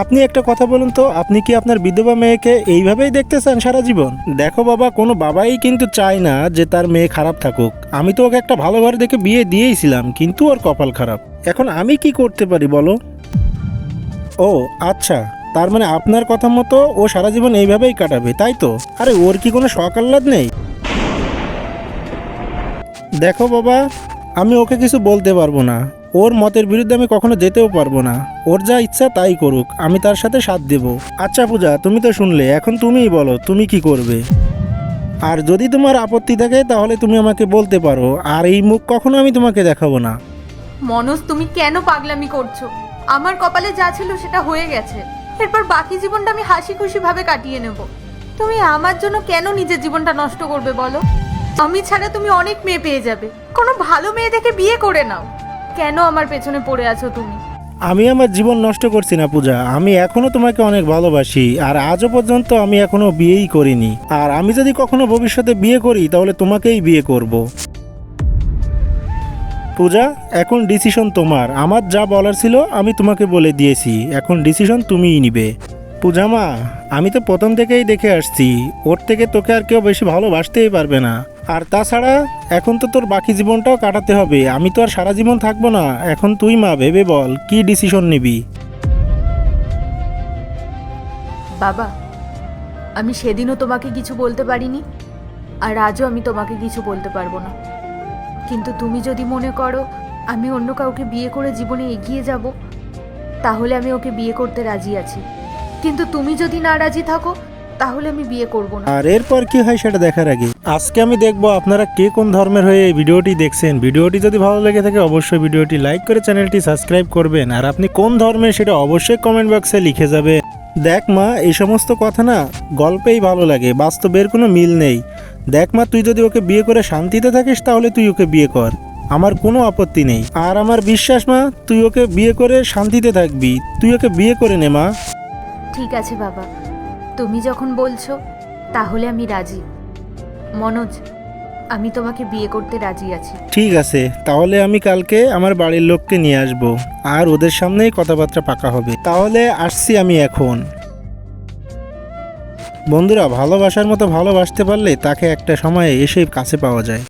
আপনি একটা কথা বলুন তো, আপনি কি আপনার বিধবা মেয়েকে এইভাবেই দেখতে চান সারা জীবন? দেখো বাবা, কোনো বাবাই কিন্তু চায় না যে তার মেয়ে খারাপ থাকুক। আমি তো ওকে একটা ভালো ঘরে দেখে বিয়ে দিয়েইছিলাম, কিন্তু ওর কপাল খারাপ। এখন আমি কি করতে পারি বলো? ও আচ্ছা, তার মানে আপনার কথা মতো ও সারা জীবন এইভাবেই কাটাবে, তাই তো? আরে ওর কি কোনো শখ আহ্লাদ নেই? দেখো বাবা, আমি ওকে কিছু বলতে পারবো না। ওর মতের বিরুদ্ধে আমি কখনো যেতেও পারবো না। ওর যা ইচ্ছা তাই করুক, আমি তার সাথে সাথ দেব। আচ্ছা পূজা, তুমি তো শুনলে, এখন তুমিই বলো তুমি কি করবে। আর যদি তোমার আপত্তি থাকে তাহলে তুমি আমাকে বলতে পারো, আর এই মুখ কখনো আমি তোমাকে দেখাবো না। মনোজ, তুমি কেন পাগলামি করছো? আমার কপালে যা ছিল সেটা হয়ে গেছে। এরপর বাকি জীবনটা আমি হাসি খুশি ভাবে কাটিয়ে নেব। তুমি আমার জন্য কেন নিজের জীবনটা নষ্ট করবে বলো? আমি ছাড়া তুমি অনেক মেয়ে পেয়ে যাবে। কোনো ভালো মেয়ে দেখে বিয়ে করে নাও। কেন আমার পেছনে পড়ে আছো তুমি? আমি আমার জীবন নষ্ট করছি না পূজা, আমি এখনো তোমাকে অনেক ভালোবাসি, আর আজও পর্যন্ত আমি এখনো বিয়েই করিনি। আর আমি যদি কখনো ভবিষ্যতে বিয়ে করি তাহলে তোমাকেই বিয়ে করব। পূজা, এখন ডিসিশন তোমার। আমার যা বলার ছিল আমি তোমাকে বলে দিয়েছি, এখন ডিসিশন তুমিই নিবে। পূজা মা, আমি তো প্রথম থেকেই দেখে আসছি ওর থেকে তোকে আর কেউ বেশি ভালোবাসতেই পারবে না। আর তাছাড়া এখন তো তোর বাকি জীবনটাও কাটাতে হবে, আমি তো আর সারা জীবন থাকবো না। এখন তুই মা ভেবে বল কি ডিসিশন নিবি। বাবা, আমি সেদিনও তোমাকে কিছু বলতে পারিনি, আর আজও আমি তোমাকে কিছু বলতে পারবো না। কিন্তু তুমি যদি মনে করো আমি অন্য কাউকে বিয়ে করে জীবনে এগিয়ে যাব, তাহলে আমি ওকে বিয়ে করতে রাজি আছি। কিন্তু তুমি যদি না রাজি থাকো তাহলে আমি বিয়ে করব না। আর এরপর কি হয় সেটা দেখার আগে আজকে আমি দেখবো আপনারা কে কোন ধর্মের হয়ে এই ভিডিওটি দেখছেন। ভিডিওটি যদি ভালো লেগে থাকে অবশ্যই ভিডিওটি লাইক করে চ্যানেলটি সাবস্ক্রাইব করবেন, আর আপনি কোন ধর্মের সেটা অবশ্যই কমেন্ট বক্সে লিখে যাবে। দেখ মা, এই সমস্ত কথা না গল্পেই ভালো লাগে, বাস্তবের কোনো মিল নেই। দেখ মা, তুই যদি ওকে বিয়ে করে শান্তিতে থাকিস তাহলে তুই ওকে বিয়ে কর, আমার কোনো আপত্তি নেই। আর আমার বিশ্বাস মা, তুই ওকে বিয়ে করে শান্তিতে থাকবি, তুই ওকে বিয়ে করে নে মা। ঠিক আছে বাবা, তুমি যখন বলছো তাহলে আমি রাজি। মনোজ, আমি তোমাকে বিয়ে করতে রাজি আছি। ঠিক আছে, তাহলে আমি কালকে আমার বাড়ির লোককে নিয়ে আসব, আর ওদের সামনেই কথাবার্তা পাকা হবে। তাহলে আসছি আমি এখন। বন্ধুরা, ভালোবাসার মতো ভালোবাসতে পারলে তাকে একটা সময়ে এসে কাছে পাওয়া যায়।